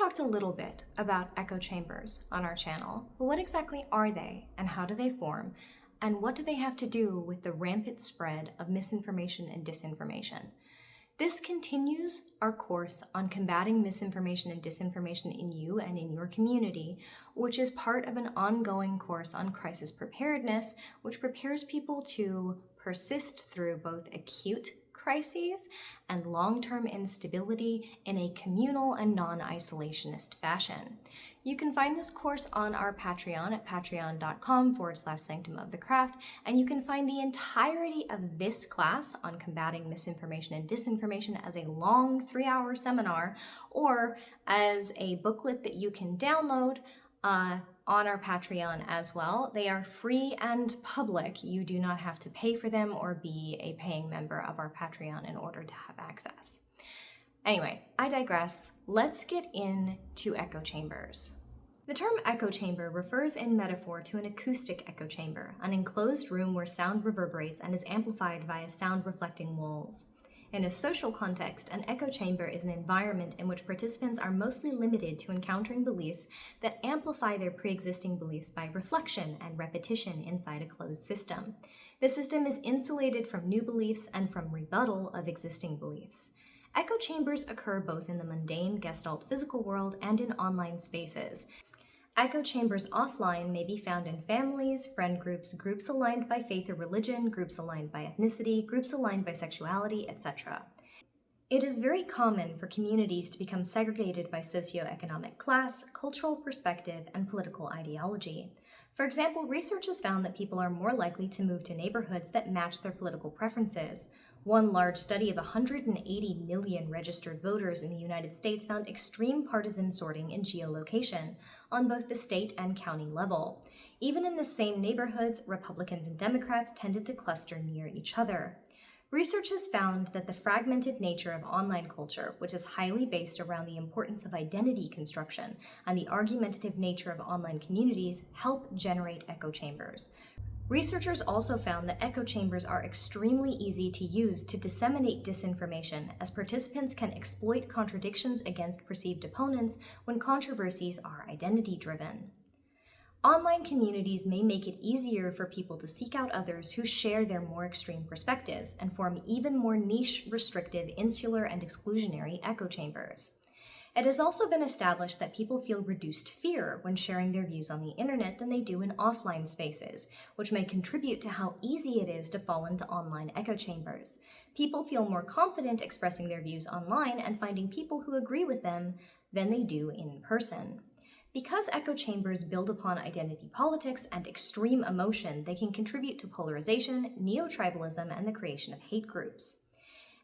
talked a little bit about echo chambers on our channel, but what exactly are they and how do they form? And what do they have to do with the rampant spread of misinformation and disinformation? This continues our course on combating misinformation and disinformation in you and in your community, which is part of an ongoing course on crisis preparedness, which prepares people to persist through both acute crises and long-term instability in a communal and non-isolationist fashion. You can find this course on our Patreon at patreon.com/Sanctum of the Craft, and you can find the entirety of this class on combating misinformation and disinformation as a long 3-hour seminar or as a booklet that you can download on our Patreon as well. They are free and public. You do not have to pay for them or be a paying member of our Patreon in order to have access. Anyway, I digress. Let's get into echo chambers. The term echo chamber refers in metaphor to an acoustic echo chamber, an enclosed room where sound reverberates and is amplified via sound-reflecting walls. In a social context, an echo chamber is an environment in which participants are mostly limited to encountering beliefs that amplify their pre-existing beliefs by reflection and repetition inside a closed system. The system is insulated from new beliefs and from rebuttal of existing beliefs. Echo chambers occur both in the mundane Gestalt physical world and in online spaces. Echo chambers offline may be found in families, friend groups, groups aligned by faith or religion, groups aligned by ethnicity, groups aligned by sexuality, etc. It is very common for communities to become segregated by socioeconomic class, cultural perspective, and political ideology. For example, research has found that people are more likely to move to neighborhoods that match their political preferences. One large study of 180 million registered voters in the United States found extreme partisan sorting in geolocation on both the state and county level. Even in the same neighborhoods, Republicans and Democrats tended to cluster near each other. Research has found that the fragmented nature of online culture, which is highly based around the importance of identity construction, and the argumentative nature of online communities help generate echo chambers. Researchers also found that echo chambers are extremely easy to use to disseminate disinformation, as participants can exploit contradictions against perceived opponents when controversies are identity-driven. Online communities may make it easier for people to seek out others who share their more extreme perspectives and form even more niche, restrictive, insular, and exclusionary echo chambers. It has also been established that people feel reduced fear when sharing their views on the internet than they do in offline spaces, which may contribute to how easy it is to fall into online echo chambers. People feel more confident expressing their views online and finding people who agree with them than they do in person. Because echo chambers build upon identity politics and extreme emotion, they can contribute to polarization, neo-tribalism, and the creation of hate groups.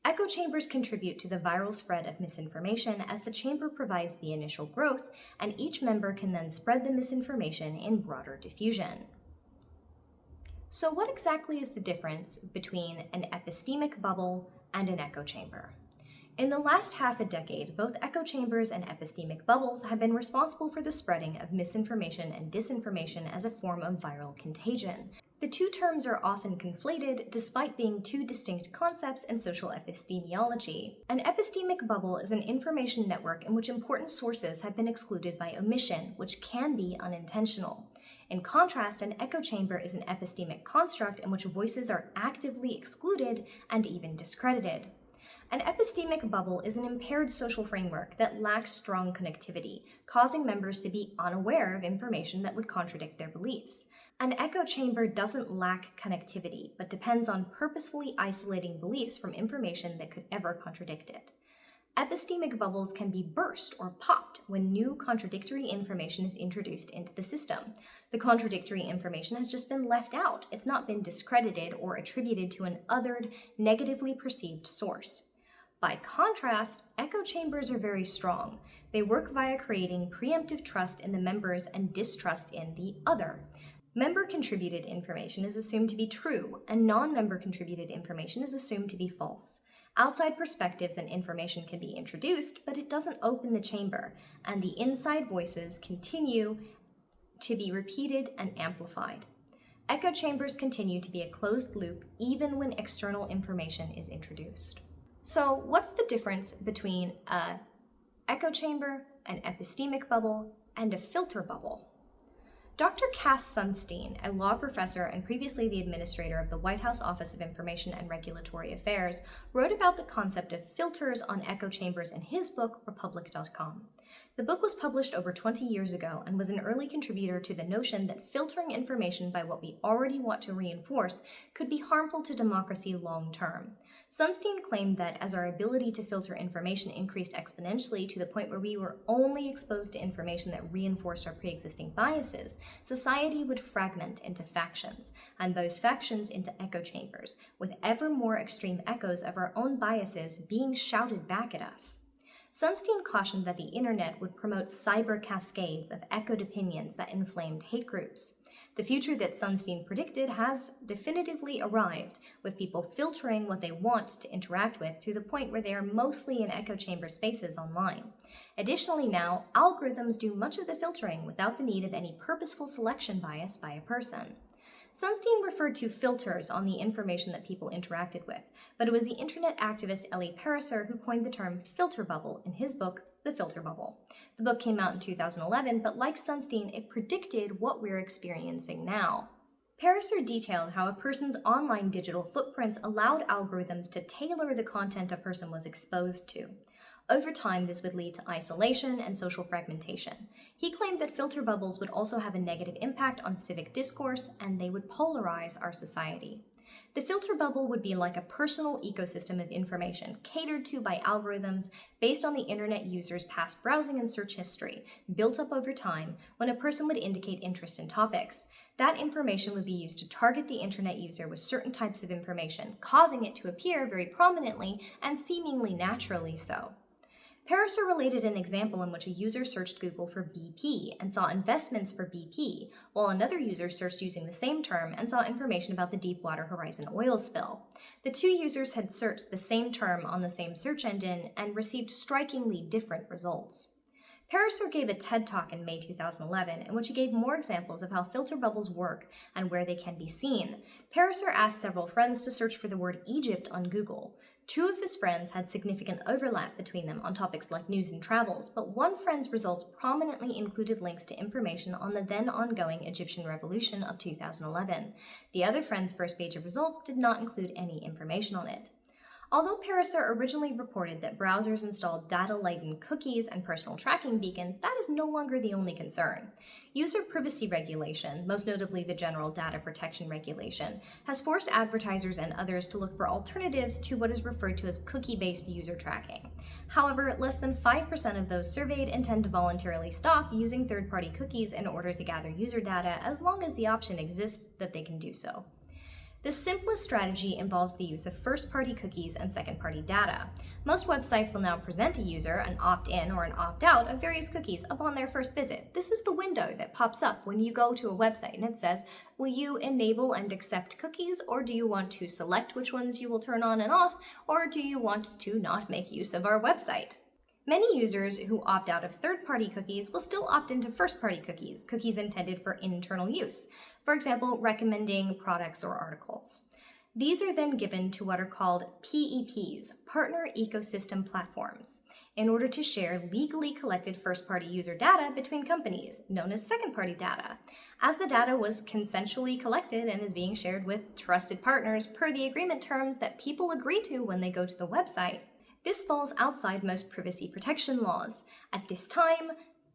Echo chambers contribute to the viral spread of misinformation as the chamber provides the initial growth, and each member can then spread the misinformation in broader diffusion. So what exactly is the difference between an epistemic bubble and an echo chamber? In the last half a decade, both echo chambers and epistemic bubbles have been responsible for the spreading of misinformation and disinformation as a form of viral contagion. The two terms are often conflated, despite being two distinct concepts in social epistemology. An epistemic bubble is an information network in which important sources have been excluded by omission, which can be unintentional. In contrast, an echo chamber is an epistemic construct in which voices are actively excluded and even discredited. An epistemic bubble is an impaired social framework that lacks strong connectivity, causing members to be unaware of information that would contradict their beliefs. An echo chamber doesn't lack connectivity, but depends on purposefully isolating beliefs from information that could ever contradict it. Epistemic bubbles can be burst or popped when new contradictory information is introduced into the system. The contradictory information has just been left out. It's not been discredited or attributed to an othered, negatively perceived source. By contrast, echo chambers are very strong. They work via creating preemptive trust in the members and distrust in the other. Member-contributed information is assumed to be true, and non-member contributed information is assumed to be false. Outside perspectives and information can be introduced, but it doesn't open the chamber, and the inside voices continue to be repeated and amplified. Echo chambers continue to be a closed loop even when external information is introduced. So what's the difference between a echo chamber, an epistemic bubble, and a filter bubble. Dr. Cass Sunstein, a law professor and previously the administrator of the White House Office of Information and Regulatory Affairs, wrote about the concept of filters on echo chambers in his book, Republic.com. The book was published over 20 years ago and was an early contributor to the notion that filtering information by what we already want to reinforce could be harmful to democracy long term. Sunstein claimed that as our ability to filter information increased exponentially to the point where we were only exposed to information that reinforced our pre-existing biases, society would fragment into factions, and those factions into echo chambers, with ever more extreme echoes of our own biases being shouted back at us. Sunstein cautioned that the internet would promote cyber cascades of echoed opinions that inflamed hate groups. The future that Sunstein predicted has definitively arrived, with people filtering what they want to interact with to the point where they are mostly in echo chamber spaces online. Additionally now, algorithms do much of the filtering without the need of any purposeful selection bias by a person. Sunstein referred to filters on the information that people interacted with, but it was the internet activist Ellie Pariser who coined the term filter bubble in his book, The Filter Bubble. The book came out in 2011, but like Sunstein, it predicted what we're experiencing now. Pariser detailed how a person's online digital footprints allowed algorithms to tailor the content a person was exposed to. Over time, this would lead to isolation and social fragmentation. He claimed that filter bubbles would also have a negative impact on civic discourse, and they would polarize our society. The filter bubble would be like a personal ecosystem of information catered to by algorithms based on the internet user's past browsing and search history, built up over time when a person would indicate interest in topics. That information would be used to target the internet user with certain types of information, causing it to appear very prominently and seemingly naturally so. Pariser related an example in which a user searched Google for BP and saw investments for BP, while another user searched using the same term and saw information about the Deepwater Horizon oil spill. The two users had searched the same term on the same search engine and received strikingly different results. Pariser gave a TED Talk in May 2011 in which he gave more examples of how filter bubbles work and where they can be seen. Pariser asked several friends to search for the word Egypt on Google. Two of his friends had significant overlap between them on topics like news and travels, but one friend's results prominently included links to information on the then ongoing Egyptian Revolution of 2011. The other friend's first page of results did not include any information on it. Although Pariser originally reported that browsers installed data-laden cookies and personal tracking beacons, that is no longer the only concern. User privacy regulation, most notably the General Data Protection Regulation, has forced advertisers and others to look for alternatives to what is referred to as cookie-based user tracking. However, less than 5% of those surveyed intend to voluntarily stop using third-party cookies in order to gather user data as long as the option exists that they can do so. The simplest strategy involves the use of first-party cookies and second-party data. Most websites will now present a user an opt-in or an opt-out of various cookies upon their first visit. This is the window that pops up when you go to a website and it says, will you enable and accept cookies, or do you want to select which ones you will turn on and off, or do you want to not make use of our website? Many users who opt out of third-party cookies will still opt into first-party cookies, cookies intended for internal use. For example, recommending products or articles. These are then given to what are called PEPs, Partner Ecosystem Platforms, in order to share legally collected first-party user data between companies, known as second-party data. As the data was consensually collected and is being shared with trusted partners per the agreement terms that people agree to when they go to the website, this falls outside most privacy protection laws. At this time,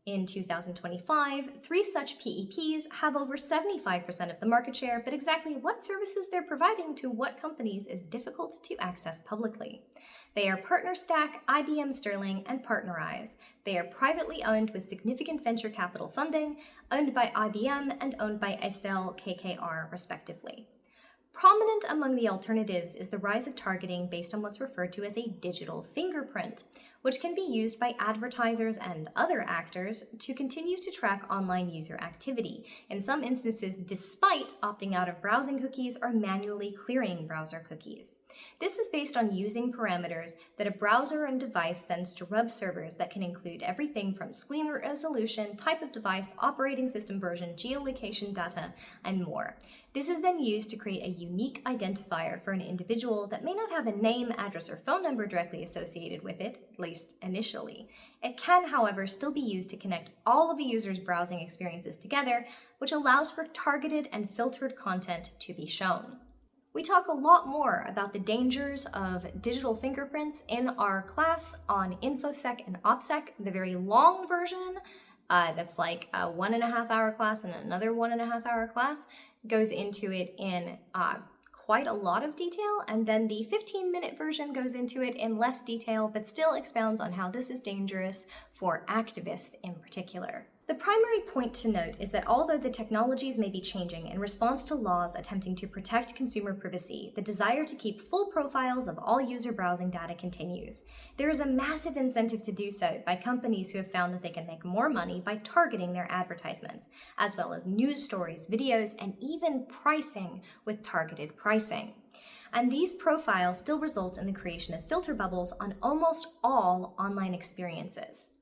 in 2025, 3 such PEPs have over 75% of the market share, but exactly what services they're providing to what companies is difficult to access publicly. They are PartnerStack, IBM Sterling, and Partnerize. They are privately owned with significant venture capital funding, owned by IBM and owned by Estelle KKR, respectively. Prominent among the alternatives is the rise of targeting based on what's referred to as a digital fingerprint, which can be used by advertisers and other actors to continue to track online user activity, in some instances despite opting out of browsing cookies or manually clearing browser cookies. This is based on using parameters that a browser and device sends to web servers that can include everything from screen resolution, type of device, operating system version, geolocation data, and more. This is then used to create a unique identifier for an individual that may not have a name, address, or phone number directly associated with it, at least erased initially. It can, however, still be used to connect all of the user's browsing experiences together, which allows for targeted and filtered content to be shown. We talk a lot more about the dangers of digital fingerprints in our class on InfoSec and OPSEC, the very long version. That's like a 1.5 hour class, and another 1.5 hour class goes into it in quite a lot of detail, and then the 15-minute version goes into it in less detail, but still expounds on how this is dangerous for activists in particular. The primary point to note is that although the technologies may be changing in response to laws attempting to protect consumer privacy, the desire to keep full profiles of all user browsing data continues. There is a massive incentive to do so by companies who have found that they can make more money by targeting their advertisements, as well as news stories, videos, and even pricing with targeted pricing. And these profiles still result in the creation of filter bubbles on almost all online experiences.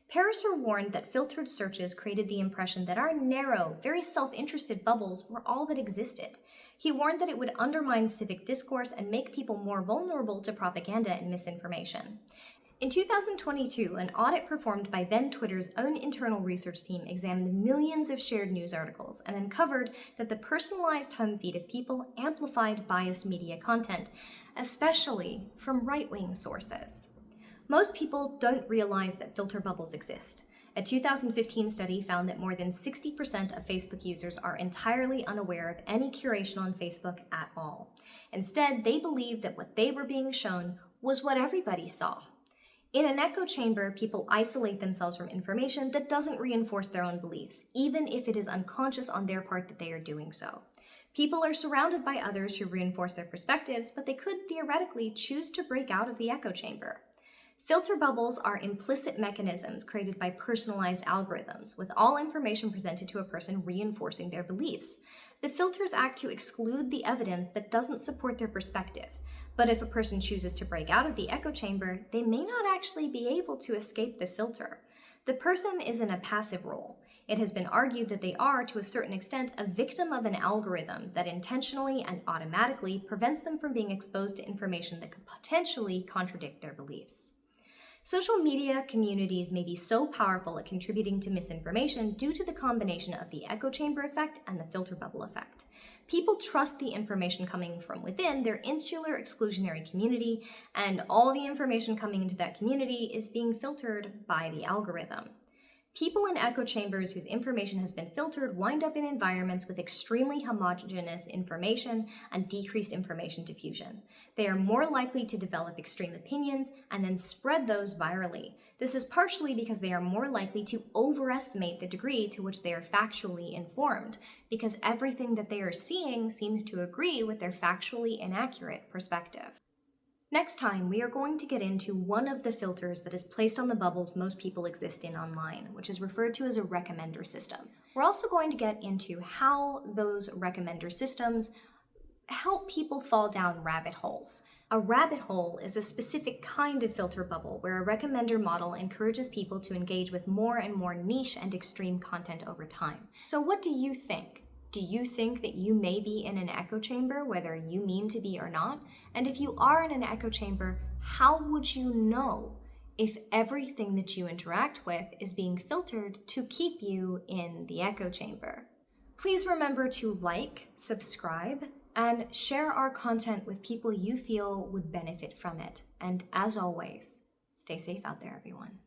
Pariser warned that filtered searches created the impression that our narrow, very self-interested bubbles were all that existed. He warned that it would undermine civic discourse and make people more vulnerable to propaganda and misinformation. In 2022, an audit performed by then Twitter's own internal research team examined millions of shared news articles and uncovered that the personalized home feed of people amplified biased media content, especially from right-wing sources. Most people don't realize that filter bubbles exist. A 2015 study found that more than 60% of Facebook users are entirely unaware of any curation on Facebook at all. Instead, they believed that what they were being shown was what everybody saw. In an echo chamber, people isolate themselves from information that doesn't reinforce their own beliefs, even if it is unconscious on their part that they are doing so. People are surrounded by others who reinforce their perspectives, but they could theoretically choose to break out of the echo chamber. Filter bubbles are implicit mechanisms created by personalized algorithms, with all information presented to a person reinforcing their beliefs. The filters act to exclude the evidence that doesn't support their perspective, but if a person chooses to break out of the echo chamber, they may not actually be able to escape the filter. The person is in a passive role. It has been argued that they are, to a certain extent, a victim of an algorithm that intentionally and automatically prevents them from being exposed to information that could potentially contradict their beliefs. Social media communities may be so powerful at contributing to misinformation due to the combination of the echo chamber effect and the filter bubble effect. People trust the information coming from within their insular exclusionary community, and all the information coming into that community is being filtered by the algorithm. People in echo chambers whose information has been filtered wind up in environments with extremely homogeneous information and decreased information diffusion. They are more likely to develop extreme opinions and then spread those virally. This is partially because they are more likely to overestimate the degree to which they are factually informed, because everything that they are seeing seems to agree with their factually inaccurate perspective. Next time, we are going to get into one of the filters that is placed on the bubbles most people exist in online, which is referred to as a recommender system. We're also going to get into how those recommender systems help people fall down rabbit holes. A rabbit hole is a specific kind of filter bubble where a recommender model encourages people to engage with more and more niche and extreme content over time. So what do you think? Do you think that you may be in an echo chamber, whether you mean to be or not? And if you are in an echo chamber, how would you know if everything that you interact with is being filtered to keep you in the echo chamber? Please remember to like, subscribe, and share our content with people you feel would benefit from it. And as always, stay safe out there, everyone.